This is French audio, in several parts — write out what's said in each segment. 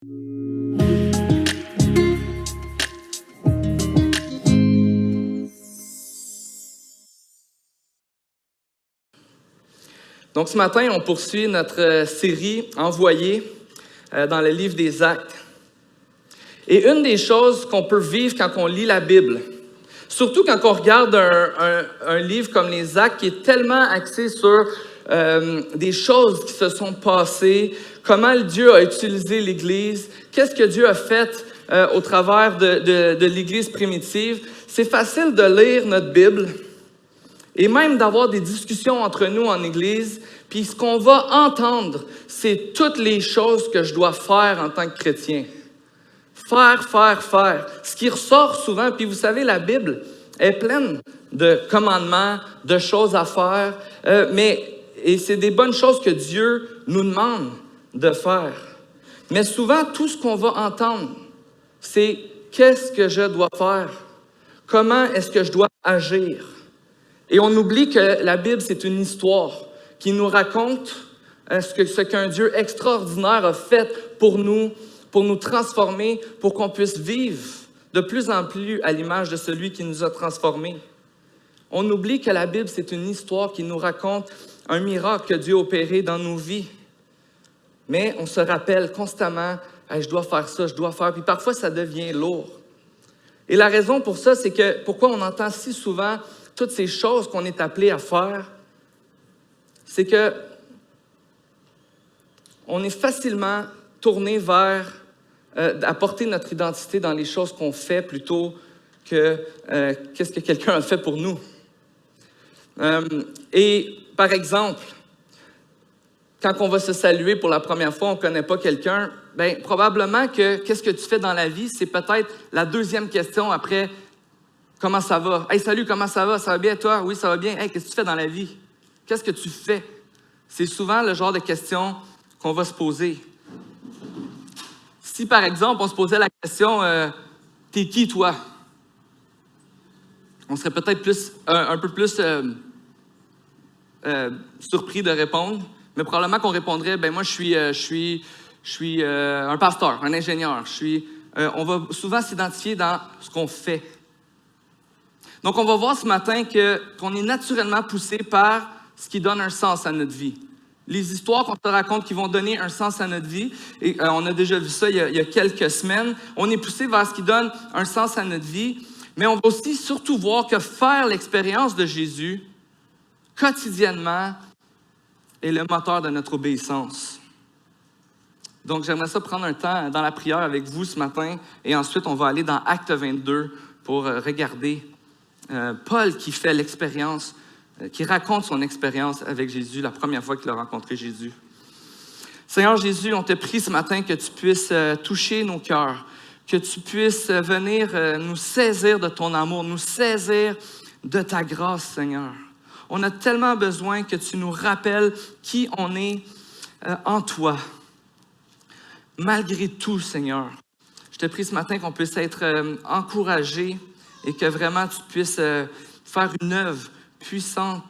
Donc ce matin, on poursuit notre série Envoyés dans le livre des Actes. Et une des choses qu'on peut vivre quand on lit la Bible, surtout quand on regarde un livre comme les Actes qui est tellement axé sur des choses qui se sont passées, comment Dieu a utilisé l'Église, qu'est-ce que Dieu a fait au travers de l'Église primitive, c'est facile de lire notre Bible et même d'avoir des discussions entre nous en Église, puis ce qu'on va entendre, c'est toutes les choses que je dois faire en tant que chrétien. Faire. Ce qui ressort souvent, puis vous savez, la Bible est pleine de commandements, de choses à faire, et c'est des bonnes choses que Dieu nous demande de faire. Mais souvent, tout ce qu'on va entendre, c'est qu'est-ce que je dois faire? Comment est-ce que je dois agir? Et on oublie que la Bible, c'est une histoire qui nous raconte ce qu'un Dieu extraordinaire a fait pour nous transformer, pour qu'on puisse vivre de plus en plus à l'image de celui qui nous a transformés. On oublie que la Bible, c'est une histoire qui nous raconte un miracle que Dieu a opéré dans nos vies. Mais on se rappelle constamment, hey, je dois faire ça, je dois faire. Puis parfois, ça devient lourd. Et la raison pour ça, c'est que pourquoi on entend si souvent toutes ces choses qu'on est appelé à faire, c'est que on est facilement tourné vers apporter notre identité dans les choses qu'on fait plutôt que qu'est-ce que quelqu'un a fait pour nous. Et par exemple, quand on va se saluer pour la première fois, on ne connaît pas quelqu'un, bien, probablement que qu'est-ce que tu fais dans la vie, c'est peut-être la deuxième question après « Comment ça va? »« Hey, salut, comment ça va? Ça va bien, toi? »« Oui, ça va bien. »« Hey, qu'est-ce que tu fais dans la vie? Qu'est-ce que tu fais? » C'est souvent le genre de questions qu'on va se poser. Si, par exemple, on se posait la question « T'es qui, toi? » On serait peut-être un peu plus surpris de répondre, mais probablement qu'on répondrait « Ben moi, je suis un pasteur, un ingénieur. On va souvent s'identifier dans ce qu'on fait. Donc, on va voir ce matin qu'on est naturellement poussé par ce qui donne un sens à notre vie. Les histoires qu'on te raconte qui vont donner un sens à notre vie, et on a déjà vu ça il y a quelques semaines, on est poussé vers ce qui donne un sens à notre vie, mais on va aussi surtout voir que faire l'expérience de Jésus quotidiennement est le moteur de notre obéissance. Donc, j'aimerais ça prendre un temps dans la prière avec vous ce matin, et ensuite, on va aller dans Acte 22 pour regarder Paul qui fait l'expérience, qui raconte son expérience avec Jésus, la première fois qu'il a rencontré Jésus. Seigneur Jésus, on te prie ce matin que tu puisses toucher nos cœurs, que tu puisses venir nous saisir de ton amour, nous saisir de ta grâce, Seigneur. On a tellement besoin que tu nous rappelles qui on est en toi. Malgré tout, Seigneur, je te prie ce matin qu'on puisse être encouragés et que vraiment tu puisses faire une œuvre puissante,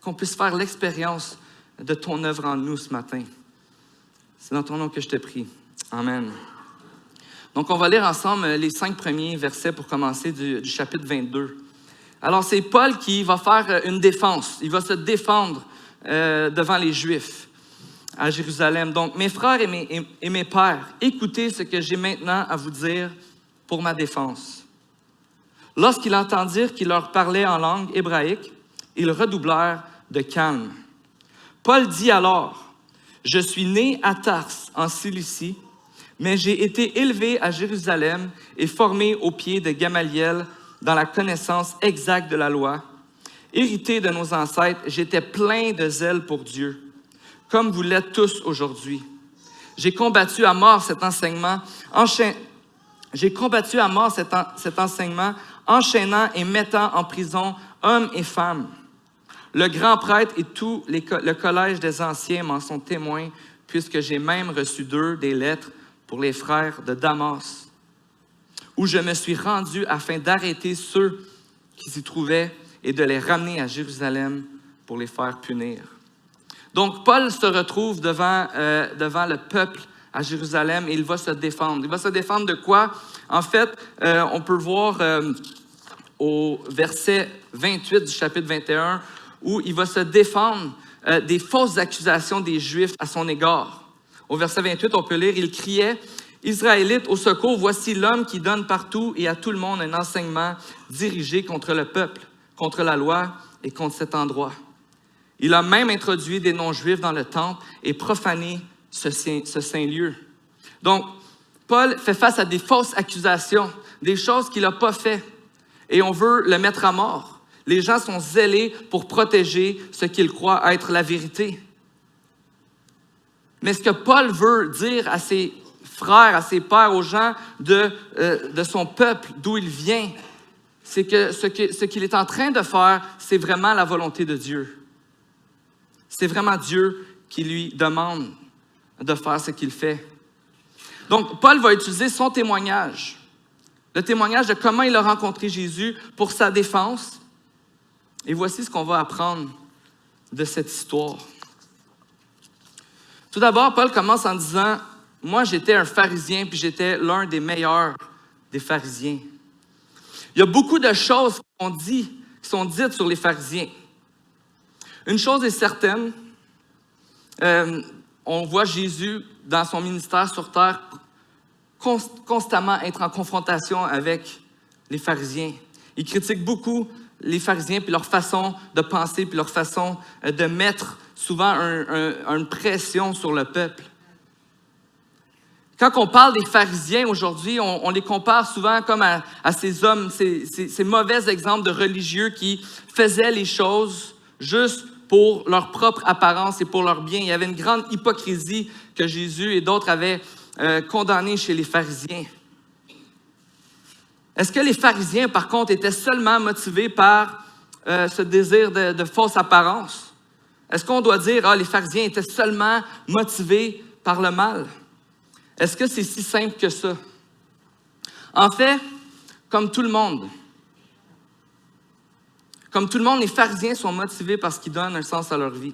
qu'on puisse faire l'expérience de ton œuvre en nous ce matin. C'est dans ton nom que je te prie. Amen. Donc, on va lire ensemble les 5 premiers versets pour commencer du chapitre 22. Alors, c'est Paul qui va faire une défense. Il va se défendre devant les Juifs à Jérusalem. Donc, mes frères et mes pères, écoutez ce que j'ai maintenant à vous dire pour ma défense. Lorsqu'ils entendirent qu'il leur parlait en langue hébraïque, ils redoublèrent de calme. Paul dit alors, « Je suis né à Tarse, en Cilicie, mais j'ai été élevé à Jérusalem et formé aux pieds de Gamaliel dans la connaissance exacte de la loi. Hérité de nos ancêtres, j'étais plein de zèle pour Dieu, comme vous l'êtes tous aujourd'hui. J'ai combattu à mort cet enseignement, enchaînant et mettant en prison hommes et femmes. Le grand prêtre et tout le collège des anciens m'en sont témoins, puisque j'ai même reçu d'eux des lettres pour les frères de Damas, où je me suis rendu afin d'arrêter ceux qui s'y trouvaient et de les ramener à Jérusalem pour les faire punir. » Donc, Paul se retrouve devant le peuple à Jérusalem et il va se défendre. Il va se défendre de quoi? En fait, on peut voir au verset 28 du chapitre 21 où il va se défendre des fausses accusations des Juifs à son égard. Au verset 28, on peut lire, il criait, « Israélites, au secours, voici l'homme qui donne partout et à tout le monde un enseignement dirigé contre le peuple, contre la loi et contre cet endroit. Il a même introduit des non-juifs dans le temple et profané ce saint lieu. » Donc, Paul fait face à des fausses accusations, des choses qu'il n'a pas fait, et on veut le mettre à mort. Les gens sont zélés pour protéger ce qu'ils croient être la vérité. Mais ce que Paul veut dire à ses frères, à ses pères, aux gens de son peuple, d'où il vient, c'est que ce qu'il est en train de faire, c'est vraiment la volonté de Dieu. C'est vraiment Dieu qui lui demande de faire ce qu'il fait. Donc, Paul va utiliser son témoignage, le témoignage de comment il a rencontré Jésus pour sa défense. Et voici ce qu'on va apprendre de cette histoire. Tout d'abord, Paul commence en disant « Moi, j'étais un pharisien, puis j'étais l'un des meilleurs des pharisiens. » Il y a beaucoup de choses qui sont dites sur les pharisiens. Une chose est certaine, on voit Jésus dans son ministère sur terre constamment être en confrontation avec les pharisiens. Il critique beaucoup les pharisiens, puis leur façon de penser, puis leur façon de mettre souvent une pression sur le peuple. Quand on parle des pharisiens aujourd'hui, on les compare souvent comme à ces hommes, ces mauvais exemples de religieux qui faisaient les choses juste pour leur propre apparence et pour leur bien. Il y avait une grande hypocrisie que Jésus et d'autres avaient condamnée chez les pharisiens. Est-ce que les pharisiens, par contre, étaient seulement motivés par ce désir de fausse apparence? Est-ce qu'on doit dire, les pharisiens étaient seulement motivés par le mal? Est-ce que c'est si simple que ça? En fait, comme tout le monde, les pharisiens sont motivés parce qu'ils donnent un sens à leur vie.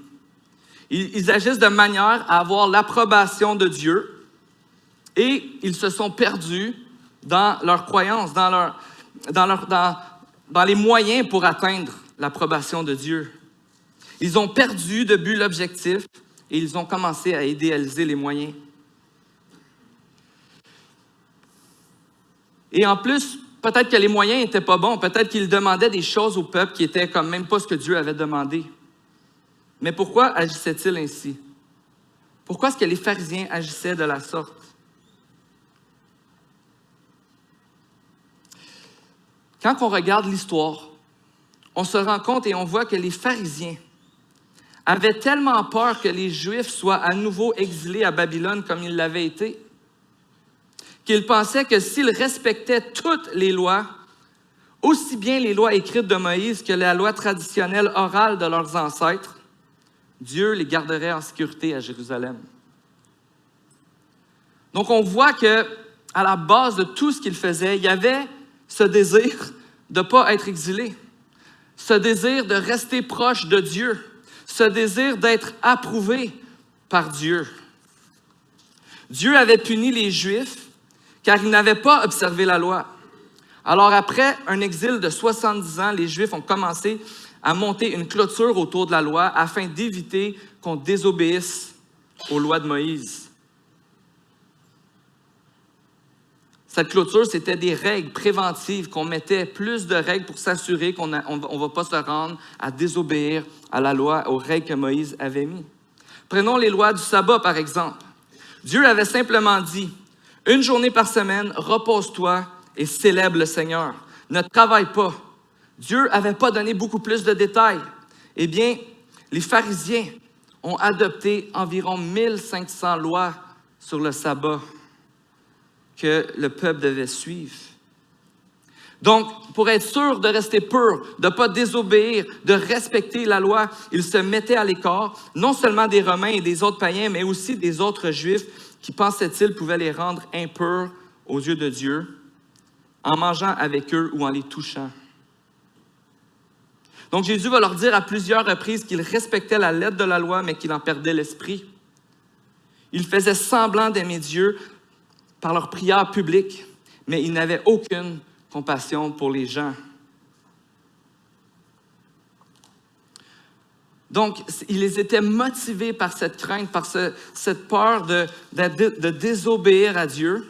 Ils agissent de manière à avoir l'approbation de Dieu et ils se sont perdus dans leur croyance, dans les moyens pour atteindre l'approbation de Dieu. Ils ont perdu de but l'objectif et ils ont commencé à idéaliser les moyens. Et en plus, peut-être que les moyens n'étaient pas bons, peut-être qu'ils demandaient des choses au peuple qui étaient comme même pas ce que Dieu avait demandé. Mais pourquoi agissaient-ils ainsi? Pourquoi est-ce que les pharisiens agissaient de la sorte? Quand on regarde l'histoire, on se rend compte et on voit que les pharisiens avaient tellement peur que les Juifs soient à nouveau exilés à Babylone comme ils l'avaient été, qu'ils pensaient que s'ils respectaient toutes les lois, aussi bien les lois écrites de Moïse que la loi traditionnelle orale de leurs ancêtres, Dieu les garderait en sécurité à Jérusalem. Donc on voit que à la base de tout ce qu'ils faisaient, il y avait ce désir de ne pas être exilé, ce désir de rester proche de Dieu, ce désir d'être approuvé par Dieu. Dieu avait puni les Juifs car ils n'avaient pas observé la loi. Alors après un exil de 70 ans, les Juifs ont commencé à monter une clôture autour de la loi afin d'éviter qu'on désobéisse aux lois de Moïse. Cette clôture, c'était des règles préventives, qu'on mettait plus de règles pour s'assurer qu'on ne va pas se rendre à désobéir à la loi, aux règles que Moïse avait mises. Prenons les lois du sabbat, par exemple. Dieu avait simplement dit, « Une journée par semaine, repose-toi et célèbre le Seigneur. Ne travaille pas. » Dieu n'avait pas donné beaucoup plus de détails. Eh bien, les pharisiens ont adopté environ 1500 lois sur le sabbat que le peuple devait suivre. Donc, pour être sûr de rester pur, de ne pas désobéir, de respecter la loi, ils se mettaient à l'écart, non seulement des Romains et des autres païens, mais aussi des autres Juifs qui, pensaient-ils, pouvaient les rendre impurs aux yeux de Dieu en mangeant avec eux ou en les touchant. Donc, Jésus va leur dire à plusieurs reprises qu'il respectait la lettre de la loi, mais qu'il en perdait l'esprit. Ils faisaient semblant d'aimer Dieu par leur prière publique, mais ils n'avaient aucune compassion pour les gens. Donc, ils étaient motivés par cette crainte, par cette peur de désobéir à Dieu.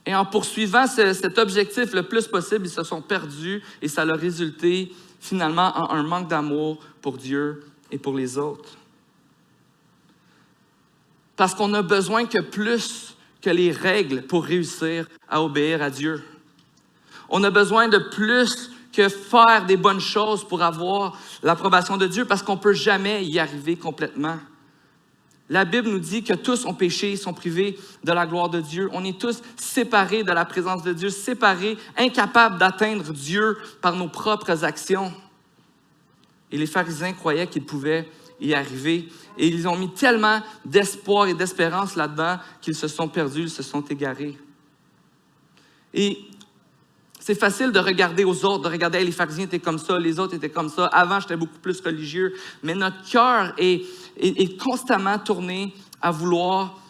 Et en poursuivant cet objectif le plus possible, ils se sont perdus et ça a résulté finalement en un manque d'amour pour Dieu et pour les autres. Parce qu'on a besoin que plus que les règles pour réussir à obéir à Dieu. On a besoin de plus que faire des bonnes choses pour avoir l'approbation de Dieu, parce qu'on ne peut jamais y arriver complètement. La Bible nous dit que tous ont péché, sont privés de la gloire de Dieu. On est tous séparés de la présence de Dieu, séparés, incapables d'atteindre Dieu par nos propres actions. Et les pharisiens croyaient qu'ils pouvaient y arriver. Et ils ont mis tellement d'espoir et d'espérance là-dedans qu'ils se sont perdus, ils se sont égarés. Et c'est facile de regarder aux autres, de regarder hey, les pharisiens étaient comme ça, les autres étaient comme ça. Avant, j'étais beaucoup plus religieux. Mais notre cœur est constamment tourné à vouloir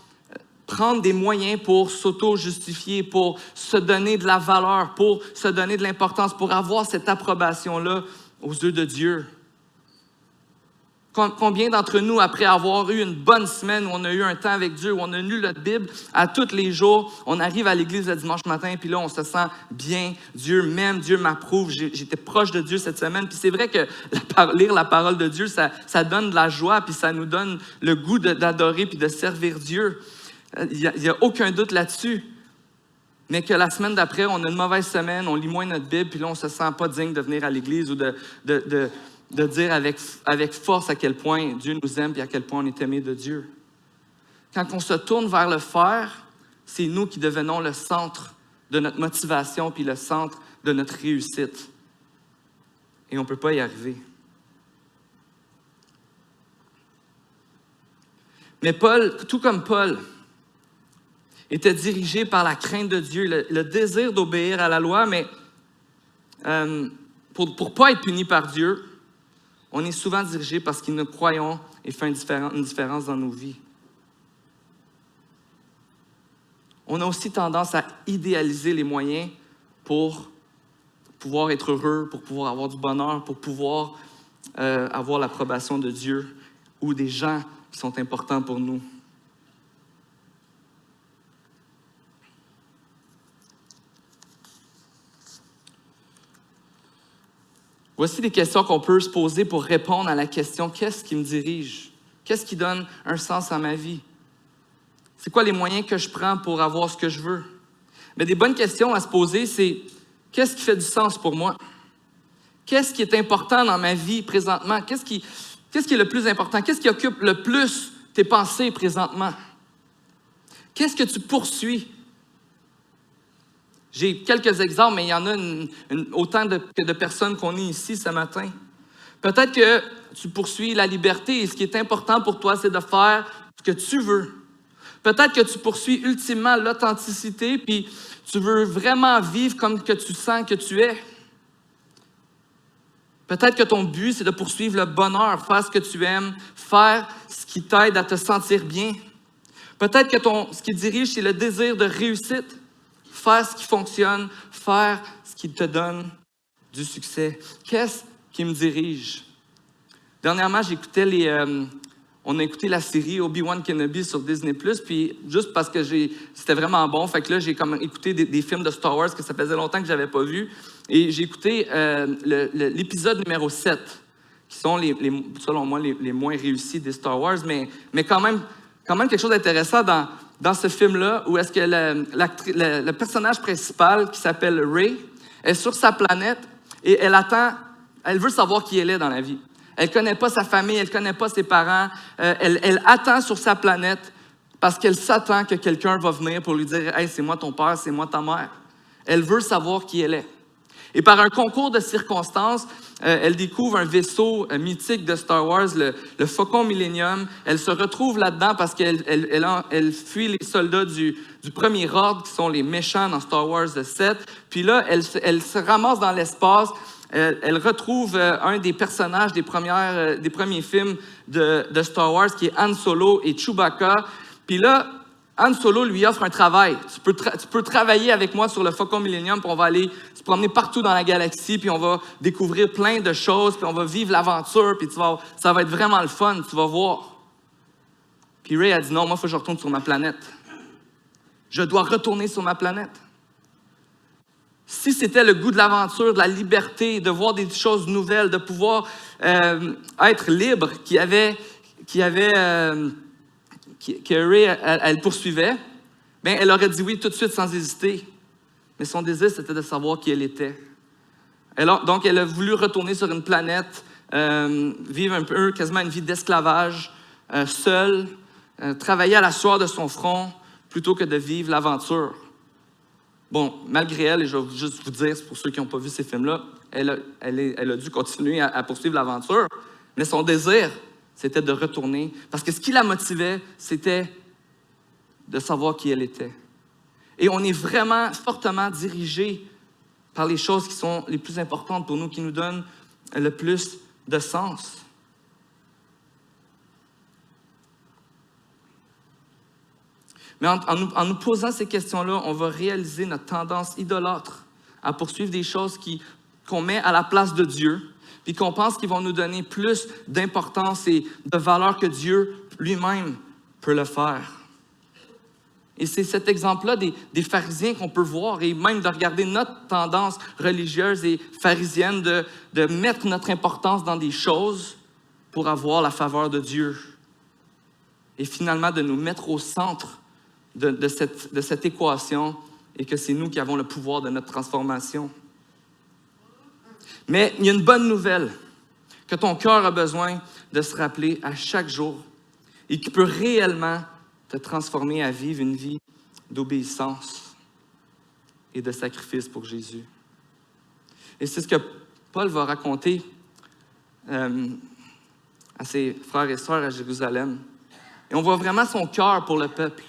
prendre des moyens pour s'auto-justifier, pour se donner de la valeur, pour se donner de l'importance, pour avoir cette approbation-là aux yeux de Dieu. Combien d'entre nous, après avoir eu une bonne semaine où on a eu un temps avec Dieu, où on a lu notre Bible à tous les jours, on arrive à l'église le dimanche matin, puis là, on se sent bien. Dieu m'aime, Dieu m'approuve. J'étais proche de Dieu cette semaine. Puis c'est vrai que lire la parole de Dieu, ça donne de la joie, puis ça nous donne le goût d'adorer puis de servir Dieu. Il n'y a aucun doute là-dessus. Mais que la semaine d'après, on a une mauvaise semaine, on lit moins notre Bible, puis là, on ne se sent pas digne de venir à l'église ou de dire avec force à quel point Dieu nous aime et à quel point on est aimé de Dieu. Quand on se tourne vers le faire, c'est nous qui devenons le centre de notre motivation puis le centre de notre réussite. Et on ne peut pas y arriver. Mais Paul, tout comme Paul, était dirigé par la crainte de Dieu, le désir d'obéir à la loi, mais pour ne pas être puni par Dieu, on est souvent dirigé parce qu'il nous croyons et fait une différence dans nos vies. On a aussi tendance à idéaliser les moyens pour pouvoir être heureux, pour pouvoir avoir du bonheur, pour pouvoir avoir l'approbation de Dieu ou des gens qui sont importants pour nous. Voici des questions qu'on peut se poser pour répondre à la question « Qu'est-ce qui me dirige? Qu'est-ce qui donne un sens à ma vie? C'est quoi les moyens que je prends pour avoir ce que je veux? » Mais des bonnes questions à se poser, c'est « Qu'est-ce qui fait du sens pour moi? Qu'est-ce qui est important dans ma vie présentement? Qu'est-ce qui est le plus important? Qu'est-ce qui occupe le plus tes pensées présentement? Qu'est-ce que tu poursuis? » J'ai quelques exemples, mais il y en a autant que de personnes qu'on est ici ce matin. Peut-être que tu poursuis la liberté et ce qui est important pour toi, c'est de faire ce que tu veux. Peut-être que tu poursuis ultimement l'authenticité, puis tu veux vraiment vivre comme que tu sens que tu es. Peut-être que ton but, c'est de poursuivre le bonheur, faire ce que tu aimes, faire ce qui t'aide à te sentir bien. Peut-être que ce qui te dirige, c'est le désir de réussite. Faire ce qui fonctionne, faire ce qui te donne du succès. Qu'est-ce qui me dirige? Dernièrement, on a écouté la série Obi-Wan Kenobi sur Disney+, puis juste parce que c'était vraiment bon, fait que là, j'ai comme écouté des films de Star Wars que ça faisait longtemps que je n'avais pas vu, et j'ai écouté l'épisode numéro 7, qui sont, selon moi, les moins réussis des Star Wars, mais quand même quelque chose d'intéressant dans ce film-là, où est-ce que le personnage principal, qui s'appelle Rey, est sur sa planète et elle veut savoir qui elle est dans la vie. Elle ne connaît pas sa famille, elle ne connaît pas ses parents. Elle attend sur sa planète parce qu'elle s'attend que quelqu'un va venir pour lui dire « Hey, c'est moi ton père, c'est moi ta mère ». Elle veut savoir qui elle est. Et par un concours de circonstances, elle découvre un vaisseau mythique de Star Wars, le Faucon Millennium. Elle se retrouve là-dedans parce qu'elle fuit les soldats du Premier Ordre, qui sont les méchants dans Star Wars 7. Puis là, elle se ramasse dans l'espace elle retrouve un des personnages des premiers films de Star Wars, qui est Han Solo et Chewbacca. Puis là, Han Solo lui offre un travail. Tu peux travailler avec moi sur le Faucon Millenium, puis on va aller se promener partout dans la galaxie, puis on va découvrir plein de choses, puis on va vivre l'aventure, puis ça va être vraiment le fun, tu vas voir. Puis Rey a dit non, moi, il faut que je retourne sur ma planète. Je dois retourner sur ma planète. Si c'était le goût de l'aventure, de la liberté, de voir des choses nouvelles, de pouvoir être libre, que Rey, elle poursuivait, bien, elle aurait dit oui tout de suite sans hésiter. Mais son désir, c'était de savoir qui elle était. Donc, elle a voulu retourner sur une planète, vivre un peu, quasiment une vie d'esclavage, seule, travailler à la sueur de son front, plutôt que de vivre l'aventure. Bon, malgré elle, et je vais juste vous dire, pour ceux qui n'ont pas vu ces films-là, elle a dû continuer à poursuivre l'aventure, mais son désir, c'était de retourner. Parce que ce qui la motivait, c'était de savoir qui elle était. Et on est vraiment fortement dirigé par les choses qui sont les plus importantes pour nous, qui nous donnent le plus de sens. Mais en nous posant ces questions-là, on va réaliser notre tendance idolâtre à poursuivre des choses qu'on met à la place de Dieu, puis qu'on pense qu'ils vont nous donner plus d'importance et de valeur que Dieu lui-même peut le faire. Et c'est cet exemple-là des pharisiens qu'on peut voir, et même de regarder notre tendance religieuse et pharisienne de mettre notre importance dans des choses pour avoir la faveur de Dieu. Et finalement, de nous mettre au centre de cette équation, et que c'est nous qui avons le pouvoir de notre transformation. Mais il y a une bonne nouvelle, que ton cœur a besoin de se rappeler à chaque jour, et qui peut réellement te transformer à vivre une vie d'obéissance et de sacrifice pour Jésus. Et c'est ce que Paul va raconter à ses frères et sœurs à Jérusalem. Et on voit vraiment son cœur pour le peuple.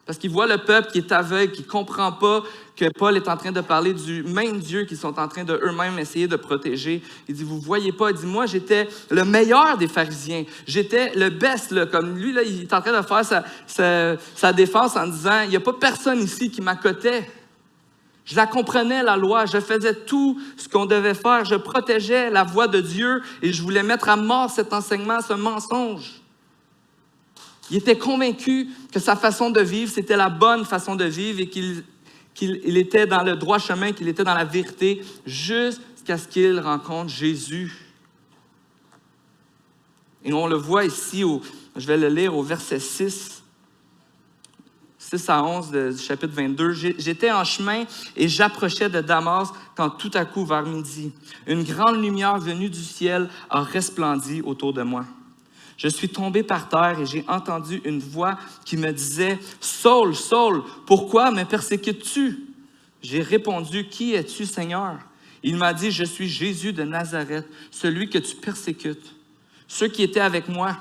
Parce qu'il voit le peuple qui est aveugle, qui ne comprend pas que Paul est en train de parler du même Dieu qu'ils sont en train de eux-mêmes essayer de protéger. Il dit, vous ne voyez pas, il dit, moi j'étais le meilleur des pharisiens, j'étais le best, là. Comme lui, là, il est en train de faire sa défense en disant, il n'y a pas personne ici qui m'accotait. Je la comprenais, la loi, je faisais tout ce qu'on devait faire, je protégeais la voix de Dieu et je voulais mettre à mort cet enseignement, ce mensonge. Il était convaincu que sa façon de vivre, c'était la bonne façon de vivre et qu'il était dans le droit chemin, qu'il était dans la vérité, jusqu'à ce qu'il rencontre Jésus. Et on le voit ici, je vais le lire au verset 6 à 11 du chapitre 22. « J'étais en chemin et j'approchais de Damas quand tout à coup, vers midi, une grande lumière venue du ciel a resplendi autour de moi. Je suis tombé par terre et j'ai entendu une voix qui me disait « Saul, Saul, pourquoi me persécutes-tu? » J'ai répondu « Qui es-tu, Seigneur? » Il m'a dit « Je suis Jésus de Nazareth, celui que tu persécutes. » Ceux qui étaient avec moi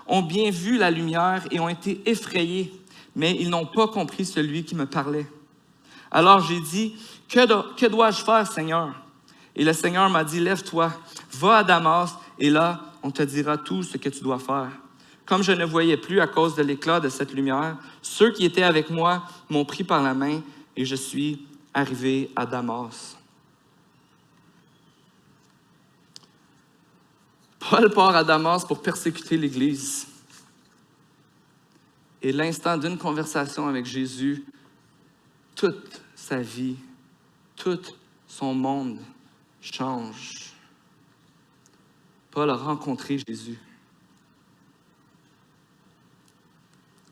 ont bien vu la lumière et ont été effrayés, mais ils n'ont pas compris celui qui me parlait. Alors j'ai dit « Que dois-je faire, Seigneur? » Et le Seigneur m'a dit « Lève-toi, va à Damas, et là, on te dira tout ce que tu dois faire. » Comme je ne voyais plus à cause de l'éclat de cette lumière, ceux qui étaient avec moi m'ont pris par la main et je suis arrivé à Damas. Paul part à Damas pour persécuter l'Église. Et l'instant d'une conversation avec Jésus, toute sa vie, tout son monde change. Paul a rencontré Jésus.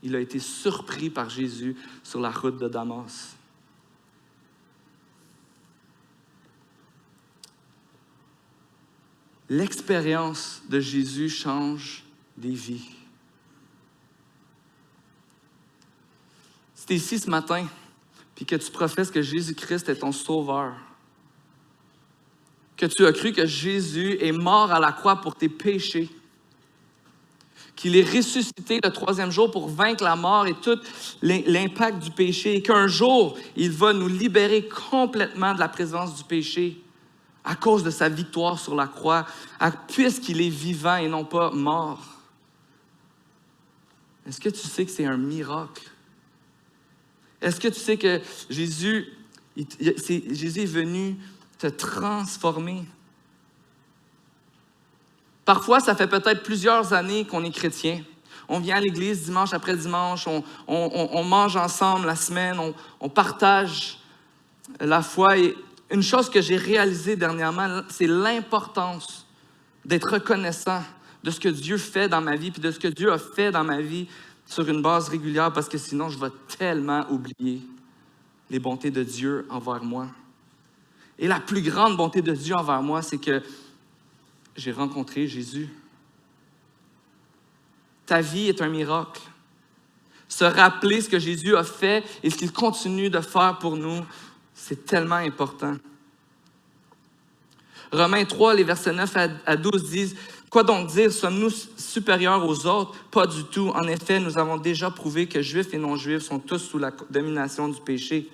Il a été surpris par Jésus sur la route de Damas. L'expérience de Jésus change des vies. Si tu es ici ce matin, puis que tu professes que Jésus-Christ est ton sauveur, que tu as cru que Jésus est mort à la croix pour tes péchés, qu'il est ressuscité le 3e jour pour vaincre la mort et tout l'impact du péché, et qu'un jour, il va nous libérer complètement de la présence du péché, à cause de sa victoire sur la croix, puisqu'il est vivant et non pas mort. Est-ce que tu sais que c'est un miracle? Est-ce que tu sais que Jésus est venu te transformer? Parfois, ça fait peut-être plusieurs années qu'on est chrétien. On vient à l'église dimanche après dimanche, on mange ensemble la semaine, on partage la foi. Et une chose que j'ai réalisée dernièrement, c'est l'importance d'être reconnaissant de ce que Dieu fait dans ma vie, puis de ce que Dieu a fait dans ma vie sur une base régulière, parce que sinon, je vais tellement oublier les bontés de Dieu envers moi. Et la plus grande bonté de Dieu envers moi, c'est que j'ai rencontré Jésus. Ta vie est un miracle. Se rappeler ce que Jésus a fait et ce qu'il continue de faire pour nous, c'est tellement important. Romains 3, les versets 9 à 12 disent « Quoi donc dire? Sommes-nous supérieurs aux autres? Pas du tout. En effet, nous avons déjà prouvé que Juifs et non-Juifs sont tous sous la domination du péché.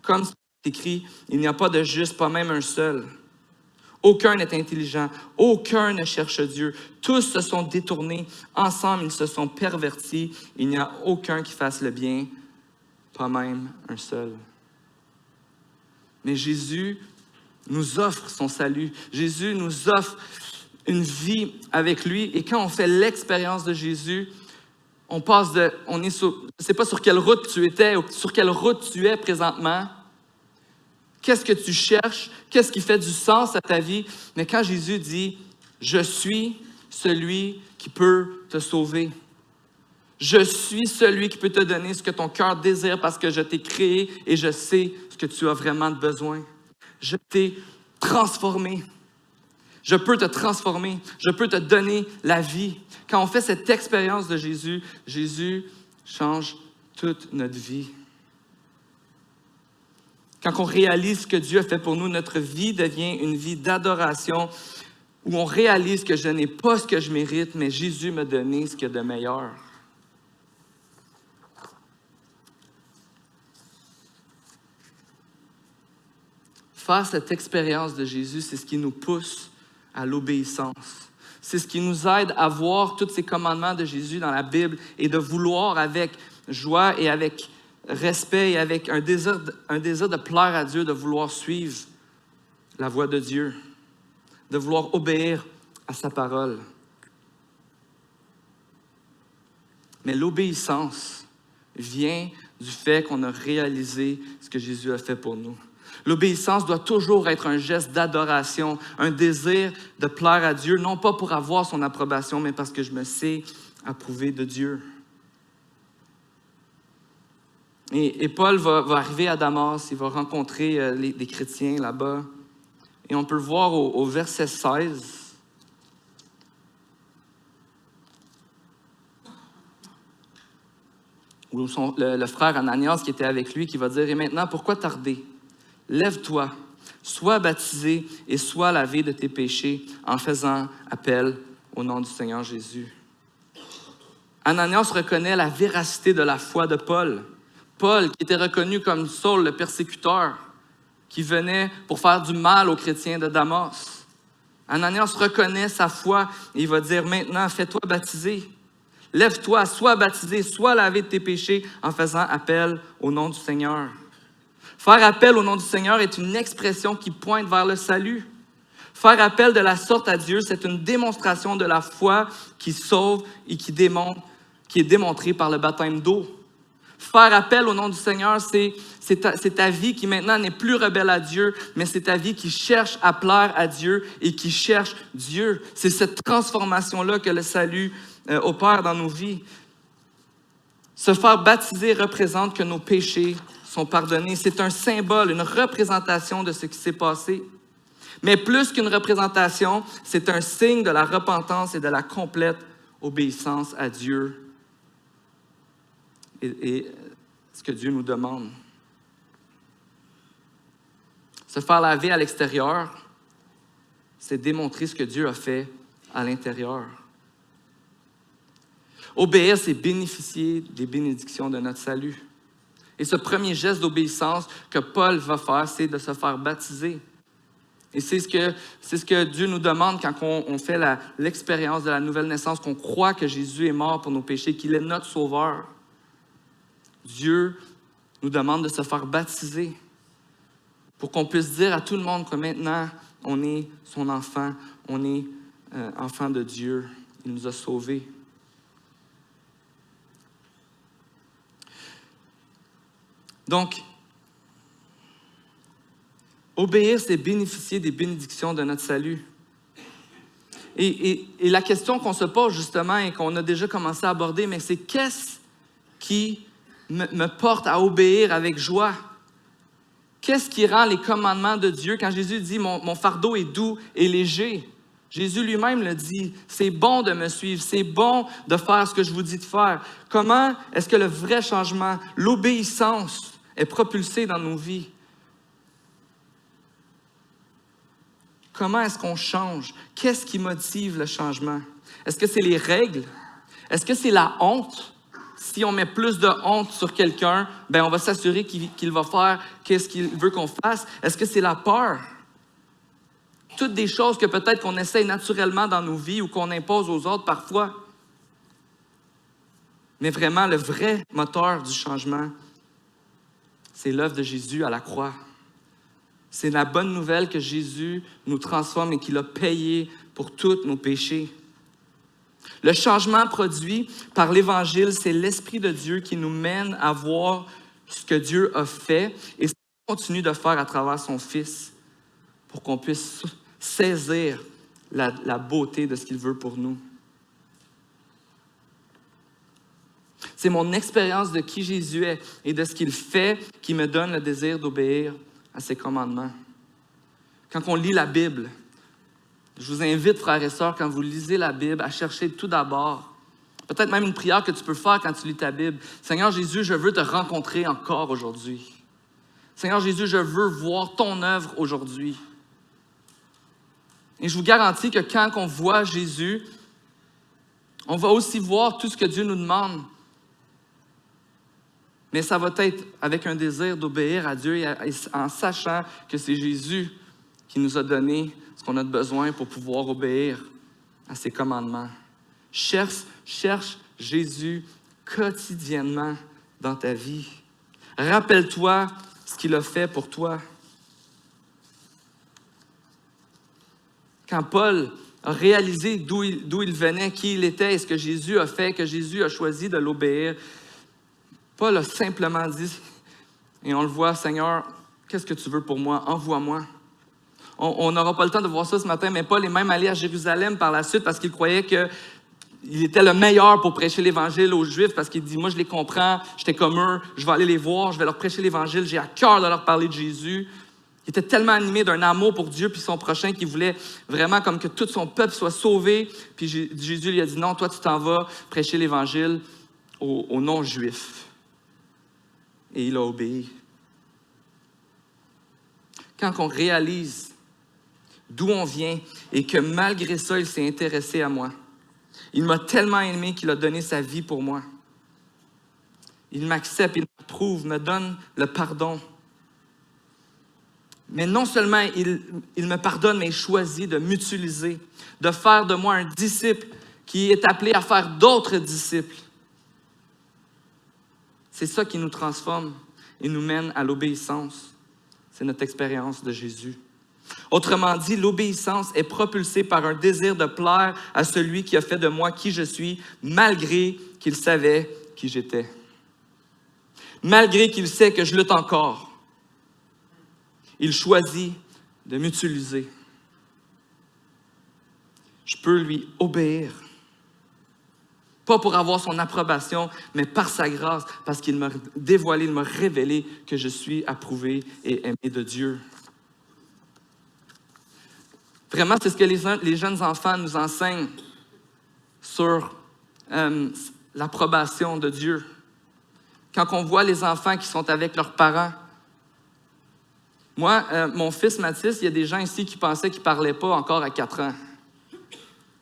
Comme c'est écrit, il n'y a pas de juste, pas même un seul. Aucun n'est intelligent, aucun ne cherche Dieu. Tous se sont détournés, ensemble ils se sont pervertis. Il n'y a aucun qui fasse le bien, pas même un seul. » Mais Jésus nous offre son salut. Jésus nous offre une vie avec lui. Et quand on fait l'expérience de Jésus, je ne sais pas sur quelle route tu étais ou sur quelle route tu es présentement. Qu'est-ce que tu cherches? Qu'est-ce qui fait du sens à ta vie? Mais quand Jésus dit « Je suis celui qui peut te sauver. Je suis celui qui peut te donner ce que ton cœur désire parce que je t'ai créé et je sais ce que tu as vraiment besoin. Je t'ai transformé. Je peux te transformer. Je peux te donner la vie. » Quand on fait cette expérience de Jésus, Jésus change toute notre vie. Quand on réalise ce que Dieu a fait pour nous, notre vie devient une vie d'adoration où on réalise que je n'ai pas ce que je mérite, mais Jésus m'a donné ce qu'il y a de meilleur. Faire cette expérience de Jésus, c'est ce qui nous pousse à l'obéissance. C'est ce qui nous aide à voir tous ces commandements de Jésus dans la Bible et de vouloir avec joie et avec respect et avec un désir de plaire à Dieu, de vouloir suivre la voie de Dieu, de vouloir obéir à sa parole. Mais l'obéissance vient du fait qu'on a réalisé ce que Jésus a fait pour nous. L'obéissance doit toujours être un geste d'adoration, un désir de plaire à Dieu, non pas pour avoir son approbation, mais parce que je me sais approuvé de Dieu. Et Paul va arriver à Damas, il va rencontrer les chrétiens là-bas. Et on peut le voir au verset 16. Où le frère Ananias qui était avec lui, qui va dire « Et maintenant, pourquoi tarder? Lève-toi, sois baptisé et sois lavé de tes péchés en faisant appel au nom du Seigneur Jésus. » Ananias reconnaît la véracité de la foi de Paul. Paul, qui était reconnu comme Saul, le persécuteur, qui venait pour faire du mal aux chrétiens de Damas. Ananias reconnaît sa foi et il va dire « Maintenant, fais-toi baptiser. Lève-toi, sois baptisé, sois lavé de tes péchés en faisant appel au nom du Seigneur. » Faire appel au nom du Seigneur est une expression qui pointe vers le salut. Faire appel de la sorte à Dieu, c'est une démonstration de la foi qui sauve et qui est démontrée par le baptême d'eau. Faire appel au nom du Seigneur, c'est ta vie qui maintenant n'est plus rebelle à Dieu, mais c'est ta vie qui cherche à plaire à Dieu et qui cherche Dieu. C'est cette transformation-là que le salut opère dans nos vies. Se faire baptiser représente que nos péchés sont pardonnés. C'est un symbole, une représentation de ce qui s'est passé. Mais plus qu'une représentation, c'est un signe de la repentance et de la complète obéissance à Dieu et ce que Dieu nous demande. Se faire laver à l'extérieur, c'est démontrer ce que Dieu a fait à l'intérieur. Obéir, c'est bénéficier des bénédictions de notre salut. Et ce premier geste d'obéissance que Paul va faire, c'est de se faire baptiser. Et c'est ce que Dieu nous demande quand on fait l'expérience de la nouvelle naissance, qu'on croit que Jésus est mort pour nos péchés, qu'il est notre sauveur. Dieu nous demande de se faire baptiser pour qu'on puisse dire à tout le monde que maintenant, on est son enfant, on est enfant de Dieu. Il nous a sauvés. Donc, obéir, c'est bénéficier des bénédictions de notre salut. Et la question qu'on se pose justement et qu'on a déjà commencé à aborder, mais c'est qu'est-ce qui me porte à obéir avec joie? Qu'est-ce qui rend les commandements de Dieu? Quand Jésus dit « Mon fardeau est doux et léger », Jésus lui-même le dit, c'est bon de me suivre, c'est bon de faire ce que je vous dis de faire. Comment est-ce que le vrai changement, l'obéissance est propulsée dans nos vies? Comment est-ce qu'on change? Qu'est-ce qui motive le changement? Est-ce que c'est les règles? Est-ce que c'est la honte? Si on met plus de honte sur quelqu'un, ben on va s'assurer qu'il va faire qu'est-ce qu'il veut qu'on fasse. Est-ce que c'est la peur? Toutes des choses que peut-être qu'on essaye naturellement dans nos vies ou qu'on impose aux autres parfois. Mais vraiment, le vrai moteur du changement, c'est l'œuvre de Jésus à la croix. C'est la bonne nouvelle que Jésus nous transforme et qu'il a payé pour tous nos péchés. Le changement produit par l'Évangile, c'est l'Esprit de Dieu qui nous mène à voir ce que Dieu a fait et ce qu'il continue de faire à travers son Fils pour qu'on puisse saisir la beauté de ce qu'il veut pour nous. C'est mon expérience de qui Jésus est et de ce qu'il fait qui me donne le désir d'obéir à ses commandements. Quand on lit la Bible, je vous invite, frères et sœurs, quand vous lisez la Bible, à chercher tout d'abord, peut-être même une prière que tu peux faire quand tu lis ta Bible. Seigneur Jésus, je veux te rencontrer encore aujourd'hui. Seigneur Jésus, je veux voir ton œuvre aujourd'hui. Et je vous garantis que quand on voit Jésus, on va aussi voir tout ce que Dieu nous demande. Mais ça va être avec un désir d'obéir à Dieu et en sachant que c'est Jésus qui nous a donné ce qu'on a besoin pour pouvoir obéir à ses commandements. Cherche Jésus quotidiennement dans ta vie. Rappelle-toi ce qu'il a fait pour toi. Quand Paul a réalisé d'où il venait, qui il était et ce que Jésus a fait, que Jésus a choisi de l'obéir, Paul a simplement dit, et on le voit, Seigneur, qu'est-ce que tu veux pour moi? Envoie-moi. On n'aura pas le temps de voir ça ce matin, mais Paul est même allé à Jérusalem par la suite parce qu'il croyait qu'il était le meilleur pour prêcher l'Évangile aux Juifs parce qu'il dit, moi je les comprends, j'étais comme eux, je vais aller les voir, je vais leur prêcher l'Évangile, j'ai à cœur de leur parler de Jésus. Il était tellement animé d'un amour pour Dieu puis son prochain qu'il voulait vraiment comme que tout son peuple soit sauvé. Puis Jésus lui a dit, non, toi tu t'en vas prêcher l'Évangile aux non-Juifs. Et il a obéi. Quand on réalise d'où on vient et que malgré ça, il s'est intéressé à moi. Il m'a tellement aimé qu'il a donné sa vie pour moi. Il m'accepte, il m'approuve, me donne le pardon. Mais non seulement il me pardonne, mais il choisit de m'utiliser, de faire de moi un disciple qui est appelé à faire d'autres disciples. C'est ça qui nous transforme et nous mène à l'obéissance. C'est notre expérience de Jésus. Autrement dit, l'obéissance est propulsée par un désir de plaire à celui qui a fait de moi qui je suis, malgré qu'il savait qui j'étais. Malgré qu'il sait que je lutte encore, il choisit de m'utiliser. Je peux lui obéir. Pas pour avoir son approbation, mais par sa grâce, parce qu'il m'a dévoilé, il m'a révélé que je suis approuvé et aimé de Dieu. Vraiment, c'est ce que les jeunes enfants nous enseignent sur l'approbation de Dieu. Quand on voit les enfants qui sont avec leurs parents, moi, mon fils Mathis, il y a des gens ici qui pensaient qu'il ne parlait pas encore à 4 ans.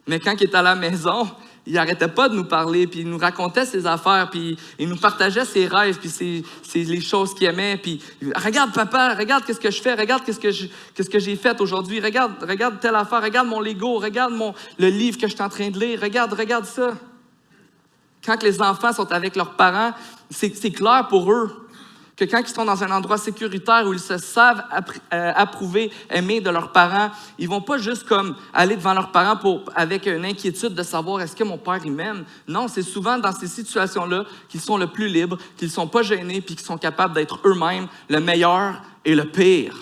Mais quand il est à la maison, il n'arrêtait pas de nous parler, puis il nous racontait ses affaires, puis il nous partageait ses rêves, puis les choses qu'il aimait. Puis regarde papa, regarde qu'est-ce que je fais, regarde qu'est-ce que j'ai fait aujourd'hui, regarde telle affaire, regarde mon Lego, regarde le livre que je suis en train de lire, regarde ça. Quand les enfants sont avec leurs parents, c'est clair pour eux que quand ils sont dans un endroit sécuritaire où ils se savent approuver, aimer de leurs parents, ils ne vont pas juste comme aller devant leurs parents avec une inquiétude de savoir est-ce que mon père il m'aime. Non, c'est souvent dans ces situations-là qu'ils sont le plus libres, qu'ils ne sont pas gênés puis qu'ils sont capables d'être eux-mêmes le meilleur et le pire.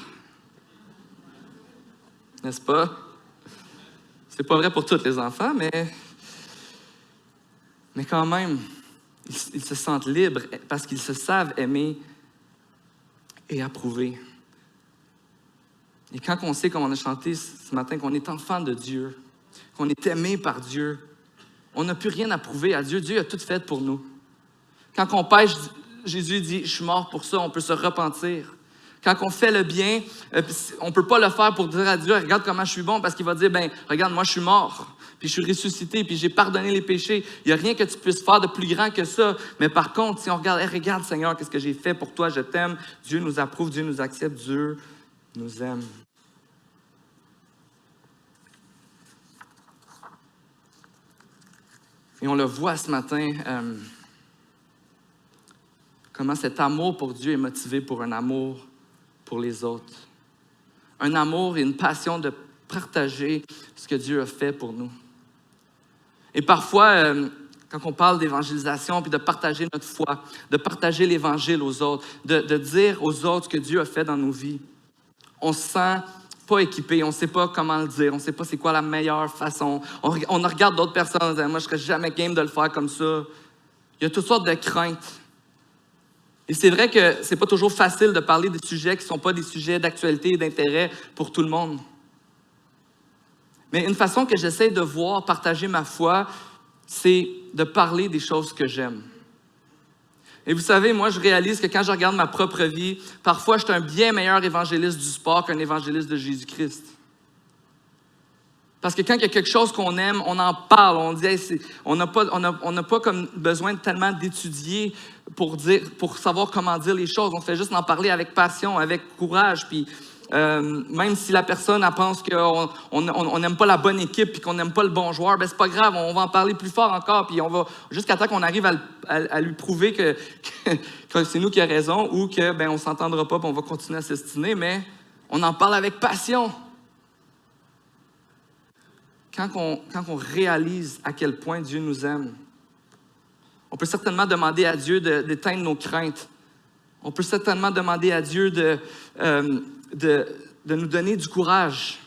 N'est-ce pas? C'est pas vrai pour tous les enfants, mais quand même, ils se sentent libres parce qu'ils se savent aimer et approuver. Et quand on sait, comme on a chanté ce matin, qu'on est enfant de Dieu, qu'on est aimé par Dieu, on n'a plus rien à prouver à Dieu. Dieu a tout fait pour nous. Quand on pêche, Jésus dit « Je suis mort pour ça », on peut se repentir. Quand on fait le bien, on ne peut pas le faire pour dire à Dieu « Regarde comment je suis bon », parce qu'il va dire « Regarde, moi je suis mort. » Puis je suis ressuscité, puis j'ai pardonné les péchés. Il n'y a rien que tu puisses faire de plus grand que ça. Mais par contre, si on regarde, regarde Seigneur, qu'est-ce que j'ai fait pour toi, je t'aime. Dieu nous approuve, Dieu nous accepte, Dieu nous aime. Et on le voit ce matin, comment cet amour pour Dieu est motivé pour un amour pour les autres. Un amour et une passion de partager ce que Dieu a fait pour nous. Et parfois, quand on parle d'évangélisation, puis de partager notre foi, de partager l'Évangile aux autres, de dire aux autres ce que Dieu a fait dans nos vies, on se sent pas équipé, on ne sait pas comment le dire, on ne sait pas c'est quoi la meilleure façon. On regarde d'autres personnes en disant « Moi, je ne serais jamais game de le faire comme ça. » Il y a toutes sortes de craintes. Et c'est vrai que ce n'est pas toujours facile de parler des sujets qui ne sont pas des sujets d'actualité et d'intérêt pour tout le monde. Mais une façon que j'essaie de voir, partager ma foi, c'est de parler des choses que j'aime. Et vous savez, moi, je réalise que quand je regarde ma propre vie, parfois, je suis un bien meilleur évangéliste du sport qu'un évangéliste de Jésus-Christ. Parce que quand il y a quelque chose qu'on aime, on en parle, on dit, hey, on n'a pas comme besoin tellement d'étudier pour savoir comment dire les choses. On fait juste en parler avec passion, avec courage, puis même si la personne elle pense qu'on n'aime pas la bonne équipe et qu'on n'aime pas le bon joueur, ben c'est pas grave, on va en parler plus fort encore, puis on va jusqu'à temps qu'on arrive à lui prouver que c'est nous qui avons raison ou que on s'entendra pas, puis on va continuer à s'estiner, mais on en parle avec passion. Quand on réalise à quel point Dieu nous aime, on peut certainement demander à Dieu d'éteindre nos craintes. On peut certainement demander à Dieu de nous donner du courage.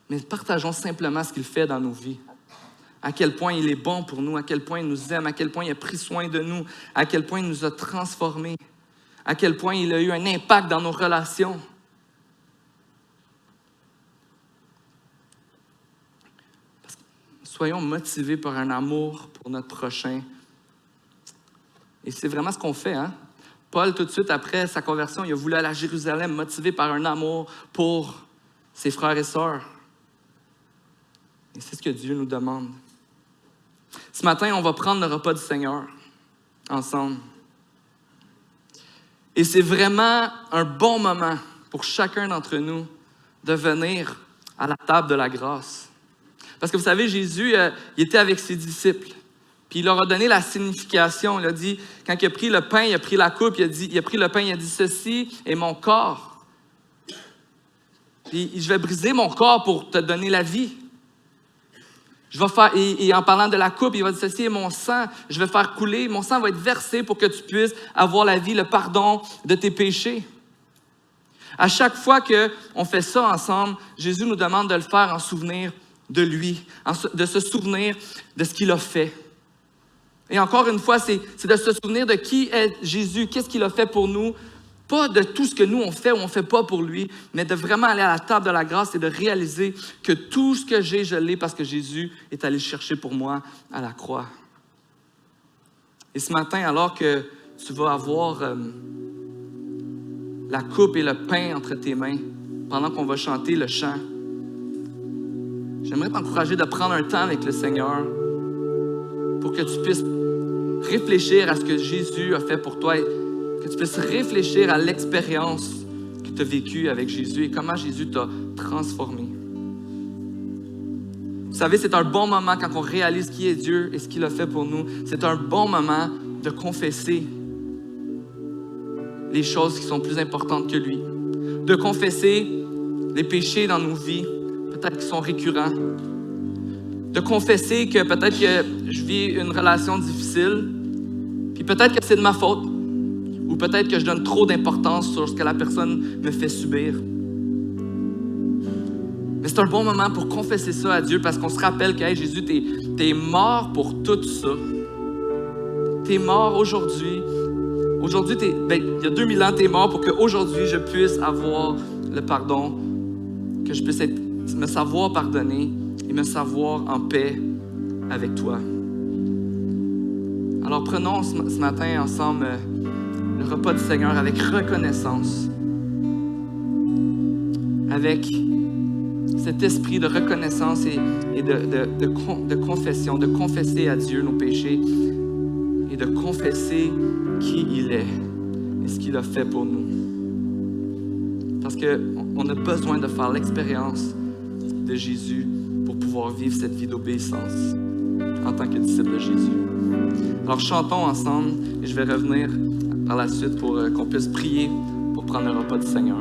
Mais partageons simplement ce qu'il fait dans nos vies. À quel point il est bon pour nous, à quel point il nous aime, à quel point il a pris soin de nous, à quel point il nous a transformés, à quel point il a eu un impact dans nos relations. Soyons motivés par un amour pour notre prochain. Et c'est vraiment ce qu'on fait, hein? Paul, tout de suite après sa conversion, il a voulu aller à Jérusalem, motivé par un amour pour ses frères et sœurs. Et c'est ce que Dieu nous demande. Ce matin, on va prendre le repas du Seigneur ensemble. Et c'est vraiment un bon moment pour chacun d'entre nous de venir à la table de la grâce. Parce que vous savez, Jésus, il était avec ses disciples. Puis il leur a donné la signification. Il a dit, quand il a pris le pain, il a pris la coupe, il a pris le pain, il a dit, ceci est mon corps. Puis je vais briser mon corps pour te donner la vie. Je vais faire, et en parlant de la coupe, il va dire, ceci est mon sang, je vais faire couler, mon sang va être versé pour que tu puisses avoir la vie, le pardon de tes péchés. À chaque fois qu'on fait ça ensemble, Jésus nous demande de le faire en souvenir de lui, de se souvenir de ce qu'il a fait. Et encore une fois, c'est de se souvenir de qui est Jésus, qu'est-ce qu'il a fait pour nous, pas de tout ce que nous on fait ou on ne fait pas pour lui, mais de vraiment aller à la table de la grâce et de réaliser que tout ce que j'ai, je l'ai parce que Jésus est allé chercher pour moi à la croix. Et ce matin, alors que tu vas avoir la coupe et le pain entre tes mains, pendant qu'on va chanter le chant, j'aimerais t'encourager de prendre un temps avec le Seigneur pour que tu puisses réfléchir à ce que Jésus a fait pour toi et que tu puisses réfléchir à l'expérience que tu as vécue avec Jésus et comment Jésus t'a transformé. Vous savez, c'est un bon moment quand on réalise qui est Dieu et ce qu'il a fait pour nous. C'est un bon moment de confesser les choses qui sont plus importantes que lui. De confesser les péchés dans nos vies, peut-être qui sont récurrents. De confesser que peut-être que je vis une relation difficile, puis peut-être que c'est de ma faute, ou peut-être que je donne trop d'importance sur ce que la personne me fait subir. Mais c'est un bon moment pour confesser ça à Dieu parce qu'on se rappelle que hey, Jésus, t'es mort pour tout ça. T'es mort aujourd'hui. Aujourd'hui, il y a 2000 ans, t'es mort pour qu'aujourd'hui, je puisse avoir le pardon, que je puisse me savoir pardonner et me savoir en paix avec toi. Alors prenons ce matin ensemble le repas du Seigneur avec reconnaissance, avec cet esprit de reconnaissance et de confession, de confesser à Dieu nos péchés et de confesser qui il est et ce qu'il a fait pour nous. Parce qu'on a besoin de faire l'expérience de Jésus pour pouvoir vivre cette vie d'obéissance en tant que disciple de Jésus. Alors chantons ensemble et je vais revenir par la suite pour qu'on puisse prier pour prendre le repas du Seigneur.